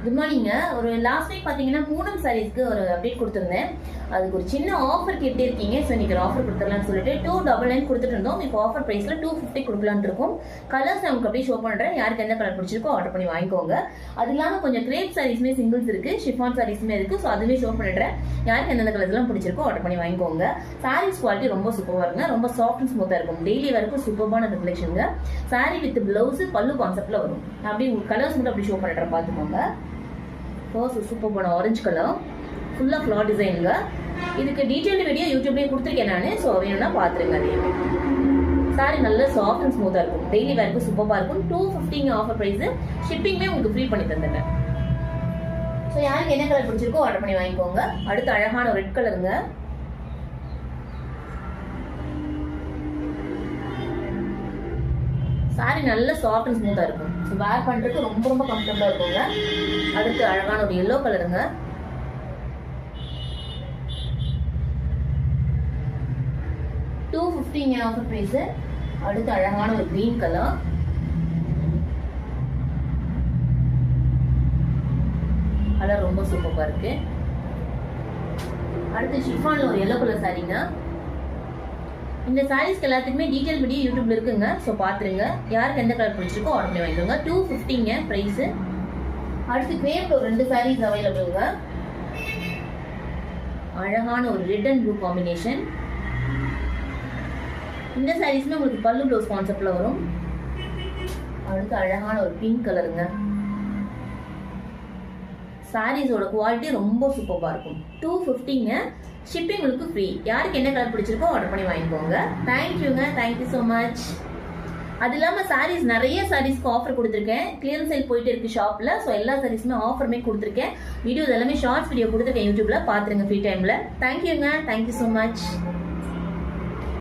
Good மார்னிங்க. ஒரு last week பார்த்தீங்கன்னா பூனம் சாரீஸ்க்கு ஒரு அப்டேட் கொடுத்துருந்தேன். அதுக்கு ஒரு சின்ன ஆஃபர் கேட்டே இருக்கீங்க. ஸோ இன்னைக்கு ஒரு ஆஃபர் கொடுத்துடலாம்னு சொல்லிட்டு 299 கொடுத்துட்டு இருந்தோம். இப்போ ஆஃபர் ப்ரைஸில் 250 கொடுக்கலான்னு இருக்கும். கலர்ஸ் நமக்கு அப்படியே ஷோ பண்ணுறேன். யாருக்கு எந்த கலர் பிடிச்சிருக்கோ ஆர்டர் பண்ணி வாங்கிக்கோங்க. அது இல்லாமல் கொஞ்சம் கிரேப் சாரீஸ்மே சிங்கிள்ஸ் இருக்குது, ஷிஃபான் சாரீஸ்மே இருக்குது. ஸோ அதுவே ஷோ பண்ணிடுறேன். யாருக்கு எந்தெந்த கலர்ஸ்லாம் பிடிச்சிருக்கோ ஆர்டர் பண்ணி வாங்கிக்கோங்க. சாரீஸ் குவாலிட்டி ரொம்ப சூப்பராக இருக்குங்க. ரொம்ப சாஃப்ட் அண்ட் ஸ்மூத்தாக இருக்கும். டெய்லி வரைக்கும் சூப்பரான ரிஃப்ளெக்ஷனுங்க. சாரீ வித் பிளவுஸ் பல்லு கான்செப்டில் வரும். அப்படி கலர்ஸ் மட்டும் அப்படி ஷோ பண்ணிடுறேன், பார்த்துக்கோங்க. ஃபர்ஸ்ட் சூப்பரான ஆரஞ்சு கலர், ஃபுல்லாக ஃப்ளார் டிசைனுங்க. இதுக்கு டீட்டெயில்டு வீடியோ யூடியூப்லேயே கொடுத்துருக்கேன் நான். ஸோ வேணும்னா பார்த்துருங்க. அதே சாரி நல்ல சாஃப்ட் அண்ட் ஸ்மூத்தாக இருக்கும். டெய்லி வேருக்கு சூப்பராக இருக்கும். 250 ஆஃபர் ப்ரைஸு. ஷிப்பிங்மே உங்களுக்கு ஃப்ரீ பண்ணி தந்துட்டேன். ஸோ யாருக்கு என்ன கலர் பிடிச்சிருக்கோ ஆர்டர் பண்ணி வாங்கிக்கோங்க. அடுத்து அழகான ரெட் கலருங்க. சாரி நல்ல சாஃப்ட் அண்ட் ஸ்மூத்தாக இருக்கும். ஸோ வேர் பண்ணுறதுக்கு ரொம்ப ரொம்ப கம்ஃபர்டபுளாக இருக்குங்க. அடுத்து அழகான ஒரு எல்லோ கலருங்க. $250 ஆஃபர் ப்ரைஸு. அடுத்து அழகான ஒரு கிரீன் கலர். கலர் ரொம்ப சூப்பராக இருக்கு. அடுத்து ஷிஃபான்ல ஒரு எல்லோ கலர் சாரீங்க. இந்த சாரீஸ்க்கு எல்லாத்துக்குமே டீட்டெயில் வீடியோ யூடியூப்ல இருக்குங்க. ஸோ பார்த்துருங்க. யாருக்கு எந்த கலர் பிடிச்சிருக்கோ ஆர்டர் பண்ணி வாங்கிக்கோங்க. 250 ப்ரைஸு. அடுத்து கிரேப்ல ஒரு 2 சாரீஸ் அவைலபிளுங்க. அழகான ஒரு ரெட் அண்ட் ப்ளூ காம்பினேஷன். இந்த சாரீஸ்மே உங்களுக்கு பல்லு ப்ளவுஸ் கான்செப்ட்ல வரும். அடுத்து அழகான ஒரு பிங்க் கலருங்க. சாரீஸோட குவாலிட்டி ரொம்ப சூப்பராக இருக்கும். 250 ஷிப்பிங் உங்களுக்கு ஃப்ரீ. யாருக்கு என்ன கலர் பிடிச்சிருக்கோ ஆர்டர் பண்ணி வாங்கிக்கோங்க. தேங்க்யூங்க. Thank you so much. அது இல்லாமல் சாரீஸ் நிறைய சாரீஸ்க்கு ஆஃபர் கொடுத்துருக்கேன். கிளியரன்ஸ் சேல் போயிட்டு இருக்கு ஷாப்பில். ஸோ எல்லா சாரீஸுமே ஆஃபருமே கொடுத்துருக்கேன். வீடியோஸ் எல்லாமே ஷார்ட்ஸ் வீடியோ கொடுத்துருக்கேன் யூடியூப்ல. பார்த்துருங்க ஃப்ரீ டைமில். தேங்க்யூங்க. Thank you so much.